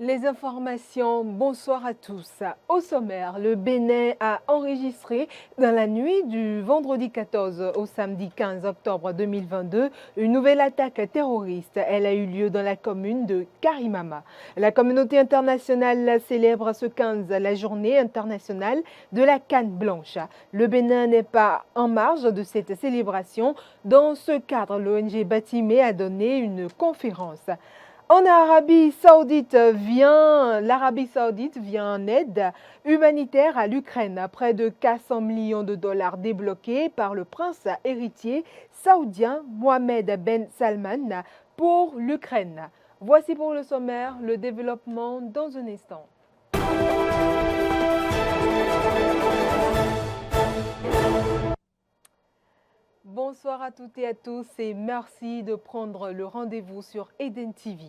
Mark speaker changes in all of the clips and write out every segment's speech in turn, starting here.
Speaker 1: Les informations, bonsoir à tous. Au sommaire, le Bénin a enregistré dans la nuit du vendredi 14 au samedi 15 octobre 2022 une nouvelle attaque terroriste. Elle a eu lieu dans la commune de Karimama. La communauté internationale célèbre ce 15 la journée internationale de la canne blanche. Le Bénin n'est pas en marge de cette célébration. Dans ce cadre, l'ONG Batimé a donné une conférence. En l'Arabie Saoudite vient en aide humanitaire à l'Ukraine. Près de 400 millions de dollars débloqués par le prince héritier saoudien Mohamed Ben Salman pour l'Ukraine. Voici pour le sommaire, le développement dans un instant. Bonsoir à toutes et à tous et merci de prendre le rendez-vous sur Eden TV.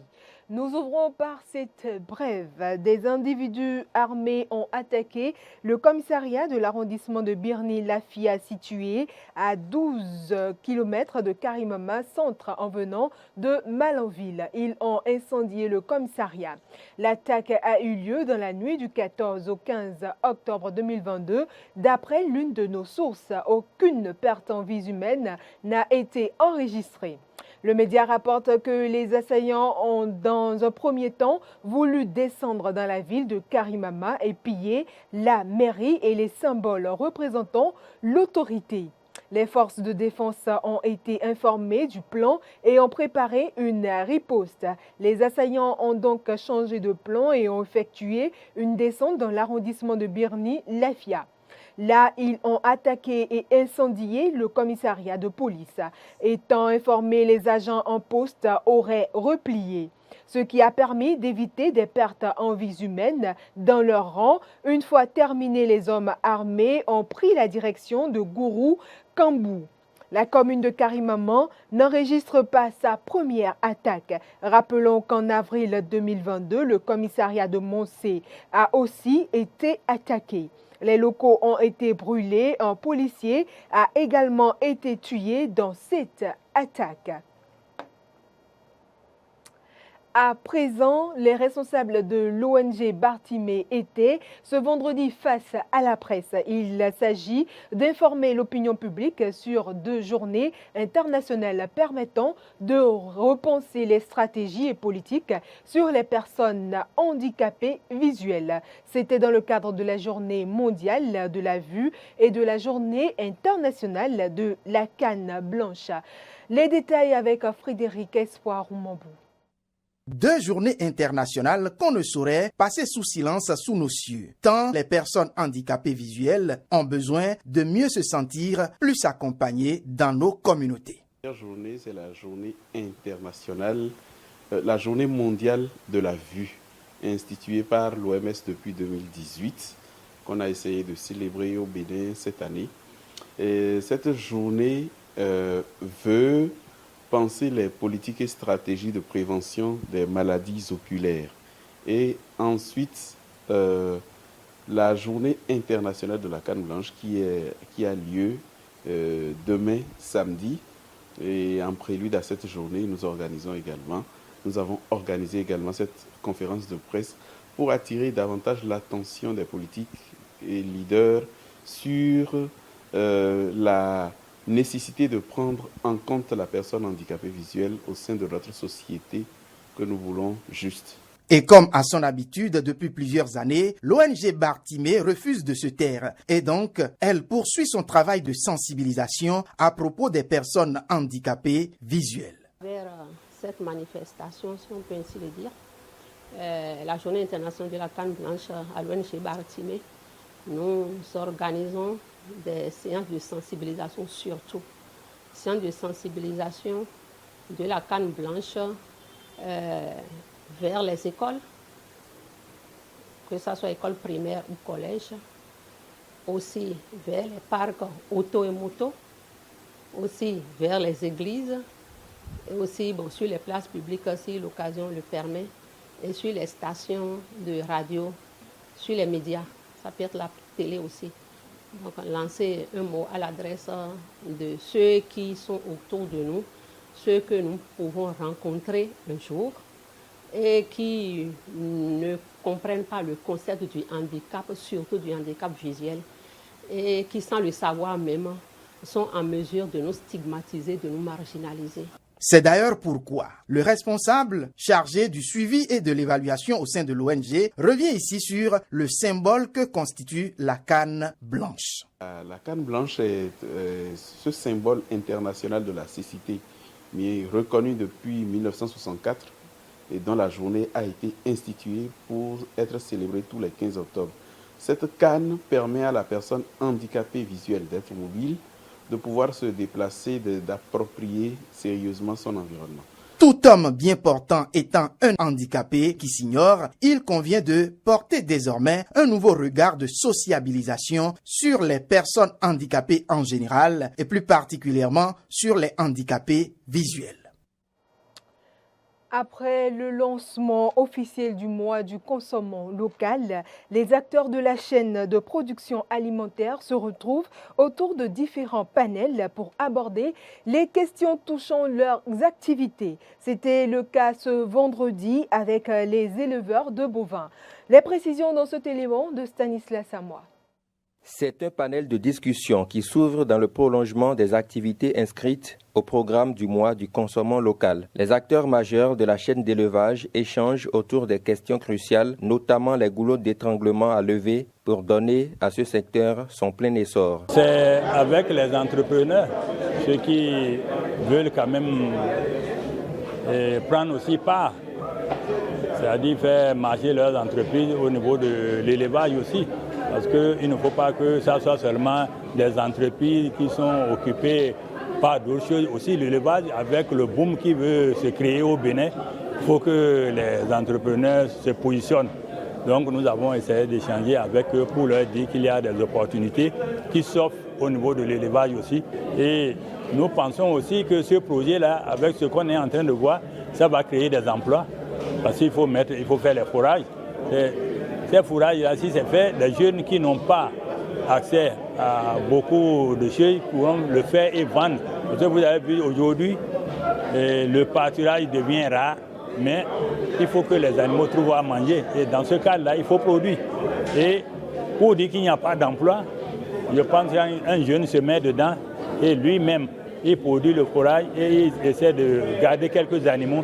Speaker 1: Nous ouvrons par cette brève. Des individus armés ont attaqué le commissariat de l'arrondissement de Birni-Lafia situé à 12 km de Karimama centre en venant de Malanville. Ils ont incendié le commissariat. L'attaque a eu lieu dans la nuit du 14 au 15 octobre 2022. D'après l'une de nos sources, aucune perte en vie humaine n'a été enregistrée. Le média rapporte que les assaillants ont dans un premier temps voulu descendre dans la ville de Karimama et piller la mairie et les symboles représentant l'autorité. Les forces de défense ont été informées du plan et ont préparé une riposte. Les assaillants ont donc changé de plan et ont effectué une descente dans l'arrondissement de Birni-Lafia. Là, ils ont attaqué et incendié le commissariat de police. Étant informés, les agents en poste auraient replié, ce qui a permis d'éviter des pertes en vies humaines dans leur rang. Une fois terminés, les hommes armés ont pris la direction de Gourou Kambou. La commune de Karimama n'enregistre pas sa première attaque. Rappelons qu'en avril 2022, le commissariat de Moncé a aussi été attaqué. Les locaux ont été brûlés. Un policier a également été tué dans cette attaque. À présent, les responsables de l'ONG Batimé étaient ce vendredi face à la presse. Il s'agit d'informer l'opinion publique sur 2 journées internationales permettant de repenser les stratégies et politiques sur les personnes handicapées visuelles. C'était dans le cadre de la journée mondiale de la vue et de la journée internationale de la canne blanche. Les détails avec Frédéric Espoir Oumambou.
Speaker 2: 2 journées internationales qu'on ne saurait passer sous silence sous nos cieux, tant les personnes handicapées visuelles ont besoin de mieux se sentir plus accompagnées dans nos communautés.
Speaker 3: La première journée, c'est la journée internationale, la journée mondiale de la vue, instituée par l'OMS depuis 2018, qu'on a essayé de célébrer au Bénin cette année. Et cette journée veut penser les politiques et stratégies de prévention des maladies oculaires. Et ensuite, la journée internationale de la canne blanche qui a lieu demain samedi. Et en prélude à cette journée, nous avons organisé également cette conférence de presse pour attirer davantage l'attention des politiques et leaders sur la nécessité de prendre en compte la personne handicapée visuelle au sein de notre société que nous voulons juste.
Speaker 2: Et comme à son habitude depuis plusieurs années, l'ONG Batimé refuse de se taire et donc elle poursuit son travail de sensibilisation à propos des personnes handicapées visuelles.
Speaker 4: Vers cette manifestation, si on peut ainsi le dire, la journée internationale de la canne blanche à l'ONG Batimé, nous organisons des séances de sensibilisation surtout. Séances de sensibilisation de la canne blanche vers les écoles, que ce soit école primaire ou collège, aussi vers les parcs auto et moto, aussi vers les églises, et aussi sur les places publiques si l'occasion le permet, et sur les stations de radio, sur les médias, ça peut être la télé aussi. Donc, lancer un mot à l'adresse de ceux qui sont autour de nous, ceux que nous pouvons rencontrer un jour, et qui ne comprennent pas le concept du handicap, surtout du handicap visuel, et qui, sans le savoir même, sont en mesure de nous stigmatiser, de nous marginaliser.
Speaker 2: C'est d'ailleurs pourquoi le responsable chargé du suivi et de l'évaluation au sein de l'ONG revient ici sur le symbole que constitue la canne blanche.
Speaker 3: La canne blanche est ce symbole international de la cécité, mais reconnu depuis 1964 et dont la journée a été instituée pour être célébrée tous les 15 octobre. Cette canne permet à la personne handicapée visuelle d'être mobile, de pouvoir se déplacer, d'approprier sérieusement son environnement.
Speaker 2: Tout homme bien portant étant un handicapé qui s'ignore, il convient de porter désormais un nouveau regard de sociabilisation sur les personnes handicapées en général et plus particulièrement sur les handicapés visuels.
Speaker 1: Après le lancement officiel du mois du consommant local, les acteurs de la chaîne de production alimentaire se retrouvent autour de différents panels pour aborder les questions touchant leurs activités. C'était le cas ce vendredi avec les éleveurs de bovins. Les précisions dans cet élément de Stanislas Samoa.
Speaker 5: C'est un panel de discussion qui s'ouvre dans le prolongement des activités inscrites au programme du mois du consommant local. Les acteurs majeurs de la chaîne d'élevage échangent autour des questions cruciales, notamment les goulots d'étranglement à lever pour donner à ce secteur son plein essor.
Speaker 6: C'est avec les entrepreneurs, ceux qui veulent quand même prendre aussi part, c'est-à-dire faire marcher leurs entreprises au niveau de l'élevage aussi. Parce qu'il ne faut pas que ça soit seulement des entreprises qui sont occupées par d'autres choses. Aussi l'élevage, avec le boom qui veut se créer au Bénin, il faut que les entrepreneurs se positionnent. Donc nous avons essayé d'échanger avec eux pour leur dire qu'il y a des opportunités qui s'offrent au niveau de l'élevage aussi. Et nous pensons aussi que ce projet-là, avec ce qu'on est en train de voir, ça va créer des emplois. Parce qu'il faut faire les fourrages. Ces fourrages-là, si c'est fait, les jeunes qui n'ont pas accès à beaucoup de choses pourront le faire et vendre. Parce que vous avez vu aujourd'hui, le pâturage devient rare, mais il faut que les animaux trouvent à manger. Et dans ce cas-là, il faut produire. Et pour dire qu'il n'y a pas d'emploi, je pense qu'un jeune se met dedans et lui-même, il produit le fourrage et il essaie de garder quelques animaux.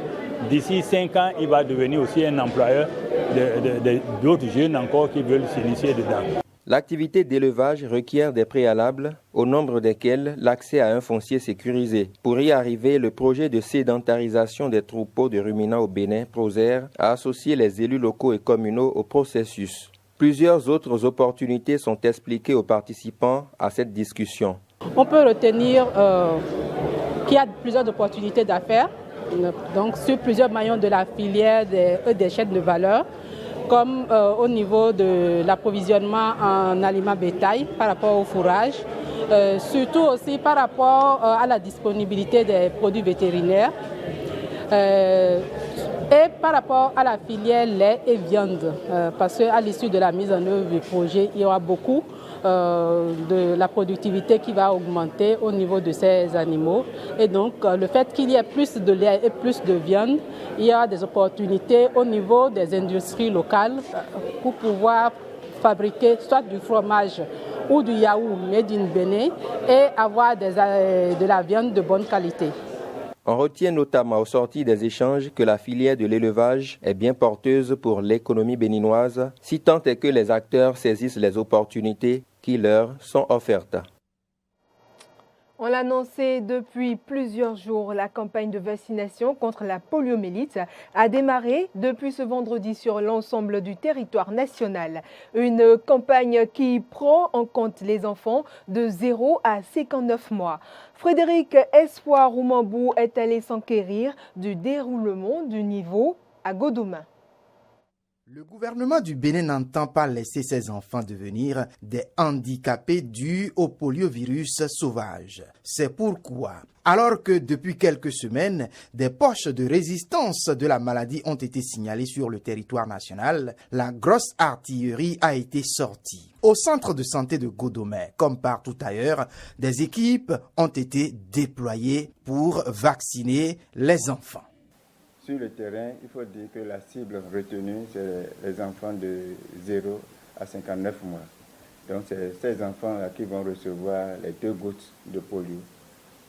Speaker 6: D'ici 5 ans, il va devenir aussi un employeur d'autres jeunes encore qui veulent s'initier dedans.
Speaker 5: L'activité d'élevage requiert des préalables, au nombre desquels l'accès à un foncier sécurisé. Pour y arriver, le projet de sédentarisation des troupeaux de ruminants au Bénin, Proser, a associé les élus locaux et communaux au processus. Plusieurs autres opportunités sont expliquées aux participants à cette discussion.
Speaker 7: On peut retenir qu'il y a plusieurs opportunités d'affaires. Donc sur plusieurs maillons de la filière des chaînes de valeur, comme au niveau de l'approvisionnement en aliments bétail par rapport au fourrage, surtout aussi par rapport à la disponibilité des produits vétérinaires et par rapport à la filière lait et viande, parce qu'à l'issue de la mise en œuvre du projet, il y aura beaucoup de la productivité qui va augmenter au niveau de ces animaux. Et donc, le fait qu'il y ait plus de lait et plus de viande, il y a des opportunités au niveau des industries locales pour pouvoir fabriquer soit du fromage ou du yaourt made in Bénin et avoir de la viande de bonne qualité.
Speaker 5: On retient notamment aux sorties des échanges que la filière de l'élevage est bien porteuse pour l'économie béninoise, si tant est que les acteurs saisissent les opportunités qui leur sont offertes.
Speaker 1: On l'annonçait depuis plusieurs jours, la campagne de vaccination contre la poliomyélite a démarré depuis ce vendredi sur l'ensemble du territoire national. Une campagne qui prend en compte les enfants de 0 à 59 mois. Frédéric Espoir Roumambou est allé s'enquérir du déroulement du niveau à Godomain.
Speaker 2: Le gouvernement du Bénin n'entend pas laisser ses enfants devenir des handicapés dus au poliovirus sauvage. C'est pourquoi, alors que depuis quelques semaines, des poches de résistance de la maladie ont été signalées sur le territoire national, la grosse artillerie a été sortie. Au centre de santé de Godomain, comme partout ailleurs, des équipes ont été déployées pour vacciner les enfants.
Speaker 8: Sur le terrain, il faut dire que la cible retenue, c'est les enfants de 0 à 59 mois. Donc, c'est ces enfants-là qui vont recevoir les 2 gouttes de polio.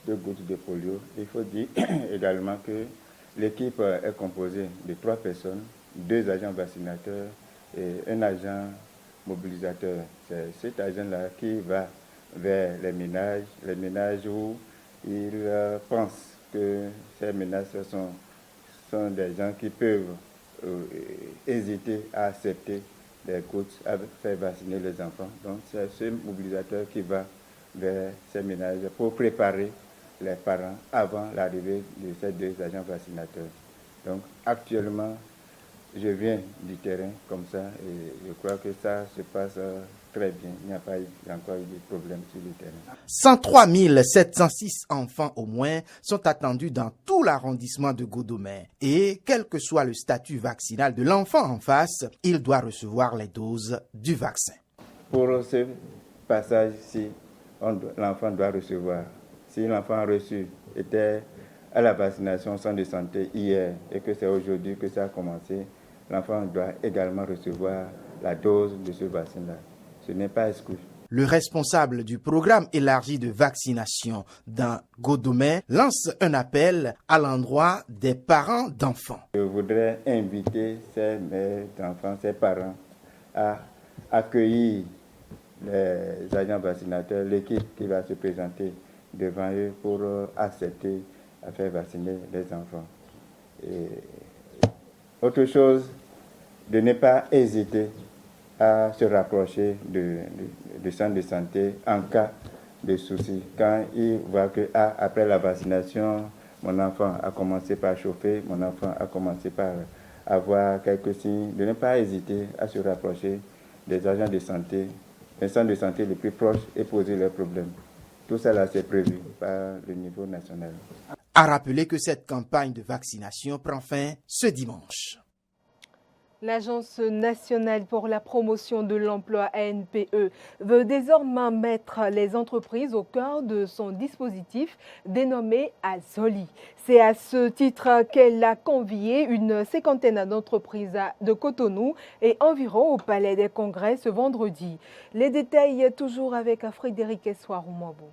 Speaker 8: 2 gouttes de polio. Il faut dire également que l'équipe est composée de 3 personnes, 2 agents vaccinateurs et un agent mobilisateur. C'est cet agent-là qui va vers les ménages où ils pensent que ces ménages sont des gens qui peuvent hésiter à accepter les gouttes, à faire vacciner les enfants. Donc c'est ce mobilisateur qui va vers ces ménages pour préparer les parents avant l'arrivée de ces 2 agents vaccinateurs. Donc actuellement, je viens du terrain comme ça et je crois que ça se passe très bien. Il n'y a pas encore eu de problème sur le terrain.
Speaker 2: 103 706 enfants au moins sont attendus dans tout l'arrondissement de Godomè. Et quel que soit le statut vaccinal de l'enfant en face, il doit recevoir les doses du vaccin.
Speaker 8: Pour ce passage-ci, l'enfant doit recevoir. Si l'enfant reçu était à la vaccination au centre de santé hier et que c'est aujourd'hui que ça a commencé, l'enfant doit également recevoir la dose de ce vaccin-là. Ce n'est pas exclu.
Speaker 2: Le responsable du programme élargi de vaccination dans Godomè lance un appel à l'endroit des parents d'enfants.
Speaker 8: Je voudrais inviter ces mères d'enfants, ces parents, à accueillir les agents vaccinateurs, l'équipe qui va se présenter devant eux pour accepter à faire vacciner les enfants. Et autre chose, de ne pas hésiter à se rapprocher du centre de santé en cas de souci. Quand ils voient que après la vaccination, mon enfant a commencé par chauffer, mon enfant a commencé par avoir quelques signes, de ne pas hésiter à se rapprocher des agents de santé, un centre de santé le plus proche et poser leurs problèmes. Tout cela, c'est prévu par le niveau national.
Speaker 2: À rappeler que cette campagne de vaccination prend fin ce dimanche.
Speaker 1: L'Agence nationale pour la promotion de l'emploi ANPE veut désormais mettre les entreprises au cœur de son dispositif dénommé Azoli. C'est à ce titre qu'elle a convié une 50aine d'entreprises de Cotonou et environ au Palais des Congrès ce vendredi. Les détails toujours avec Frédéric Essoir-Oumabou.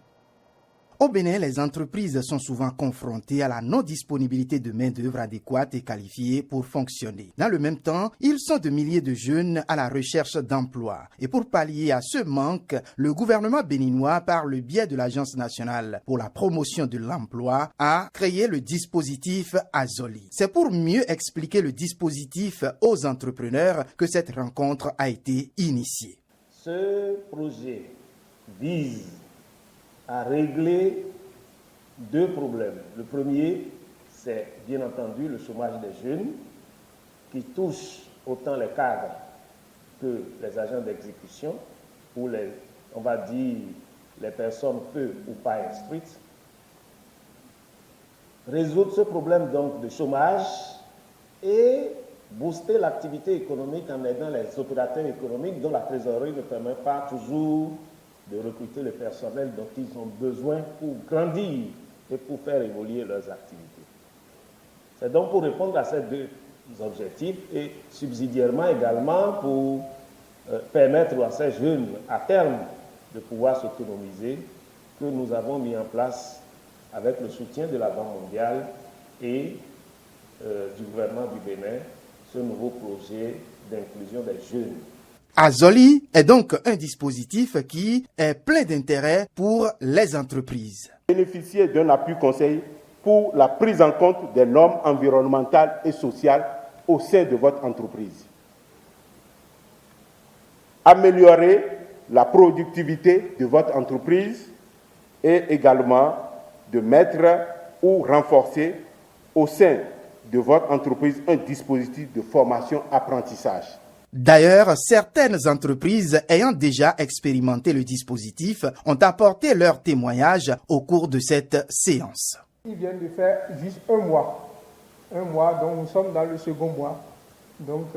Speaker 2: Au Bénin, les entreprises sont souvent confrontées à la non-disponibilité de main-d'œuvre adéquate et qualifiée pour fonctionner. Dans le même temps, ils sont de milliers de jeunes à la recherche d'emploi. Et pour pallier à ce manque, le gouvernement béninois, par le biais de l'Agence nationale pour la promotion de l'emploi, a créé le dispositif Azoli. C'est pour mieux expliquer le dispositif aux entrepreneurs que cette rencontre a été initiée.
Speaker 9: Ce projet vise à régler 2 problèmes. Le premier, c'est bien entendu le chômage des jeunes qui touche autant les cadres que les agents d'exécution ou on va dire les personnes peu ou pas instruites. Résoudre ce problème donc de chômage et booster l'activité économique en aidant les opérateurs économiques dont la trésorerie ne permet pas toujours de recruter le personnel dont ils ont besoin pour grandir et pour faire évoluer leurs activités. C'est donc pour répondre à ces 2 objectifs et subsidiairement également pour permettre à ces jeunes à terme de pouvoir s'autonomiser que nous avons mis en place avec le soutien de la Banque mondiale et du gouvernement du Bénin ce nouveau projet d'inclusion des jeunes.
Speaker 2: Azoli est donc un dispositif qui est plein d'intérêt pour les entreprises.
Speaker 10: Bénéficier d'un appui conseil pour la prise en compte des normes environnementales et sociales au sein de votre entreprise. Améliorer la productivité de votre entreprise et également de mettre ou renforcer au sein de votre entreprise un dispositif de formation-apprentissage.
Speaker 2: D'ailleurs, certaines entreprises ayant déjà expérimenté le dispositif ont apporté leur témoignage au cours de cette séance.
Speaker 11: Ils viennent de faire juste 1 mois. 1 mois, donc nous sommes dans le 2e mois. Donc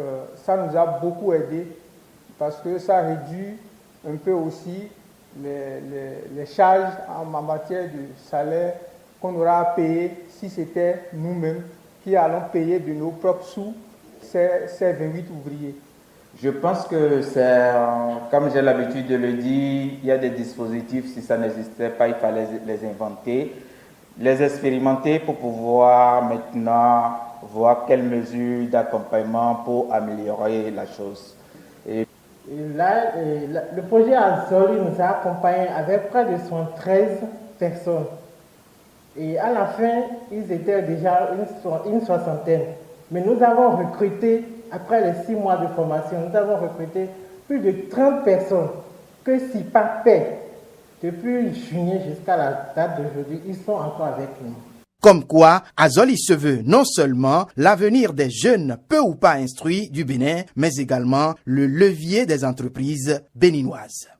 Speaker 11: ça nous a beaucoup aidé parce que ça réduit un peu aussi les charges en matière de salaire qu'on aura à payer si c'était nous-mêmes qui allons payer de nos propres sous ces 28 ouvriers?
Speaker 12: Je pense que c'est, comme j'ai l'habitude de le dire, il y a des dispositifs, si ça n'existait pas, il fallait les inventer, les expérimenter pour pouvoir maintenant voir quelles mesures d'accompagnement pour améliorer la chose.
Speaker 13: Et là, le projet Azoli nous a accompagnés avec près de 113 personnes. Et à la fin, ils étaient déjà une soixantaine. Mais nous avons recruté, après les 6 mois de formation, nous avons recruté plus de 30 personnes que SIPA paie. Depuis juillet jusqu'à la date d'aujourd'hui, ils sont encore avec nous.
Speaker 2: Comme quoi, Azoli se veut non seulement l'avenir des jeunes peu ou pas instruits du Bénin, mais également le levier des entreprises béninoises.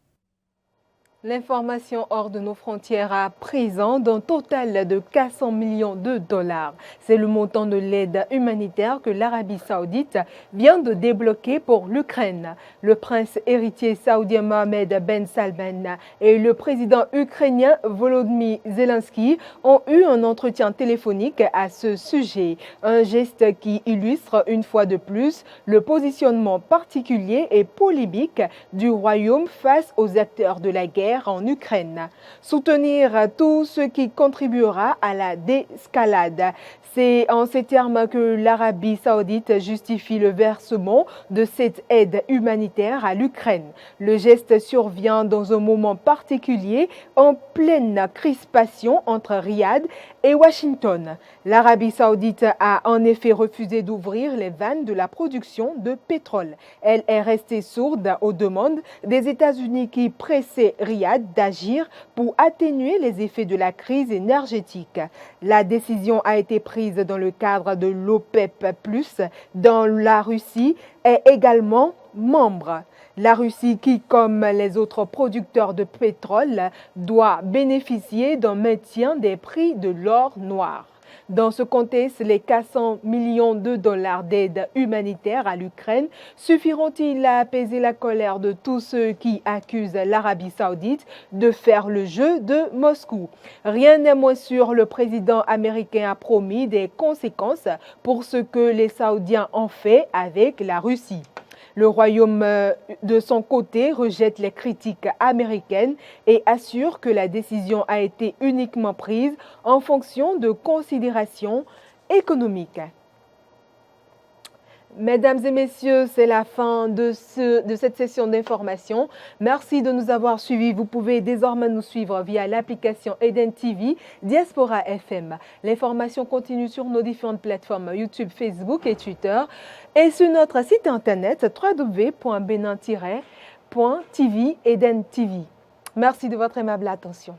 Speaker 1: L'information hors de nos frontières à présent d'un total de 400 millions de dollars. C'est le montant de l'aide humanitaire que l'Arabie Saoudite vient de débloquer pour l'Ukraine. Le prince héritier saoudien Mohamed Ben Salman et le président ukrainien Volodymyr Zelensky ont eu un entretien téléphonique à ce sujet. Un geste qui illustre une fois de plus le positionnement particulier et polémique du royaume face aux acteurs de la guerre en Ukraine. Soutenir tout ce qui contribuera à la désescalade. C'est en ces termes que l'Arabie Saoudite justifie le versement de cette aide humanitaire à l'Ukraine. Le geste survient dans un moment particulier en pleine crispation entre Riyad et Washington. L'Arabie Saoudite a en effet refusé d'ouvrir les vannes de la production de pétrole. Elle est restée sourde aux demandes des États-Unis qui pressaient Riyad d'agir pour atténuer les effets de la crise énergétique. La décision a été prise dans le cadre de l'OPEP+, dont la Russie est également membre. La Russie qui, comme les autres producteurs de pétrole, doit bénéficier d'un maintien des prix de l'or noir. Dans ce contexte, les 400 millions de dollars d'aide humanitaire à l'Ukraine suffiront-ils à apaiser la colère de tous ceux qui accusent l'Arabie Saoudite de faire le jeu de Moscou? Rien n'est moins sûr, le président américain a promis des conséquences pour ce que les Saoudiens ont fait avec la Russie. Le Royaume, de son côté, rejette les critiques américaines et assure que la décision a été uniquement prise en fonction de considérations économiques. Mesdames et messieurs, c'est la fin de cette session d'information. Merci de nous avoir suivis. Vous pouvez désormais nous suivre via l'application Eden TV, Diaspora FM. L'information continue sur nos différentes plateformes YouTube, Facebook et Twitter et sur notre site internet www.benin-tv Eden TV. Merci de votre aimable attention.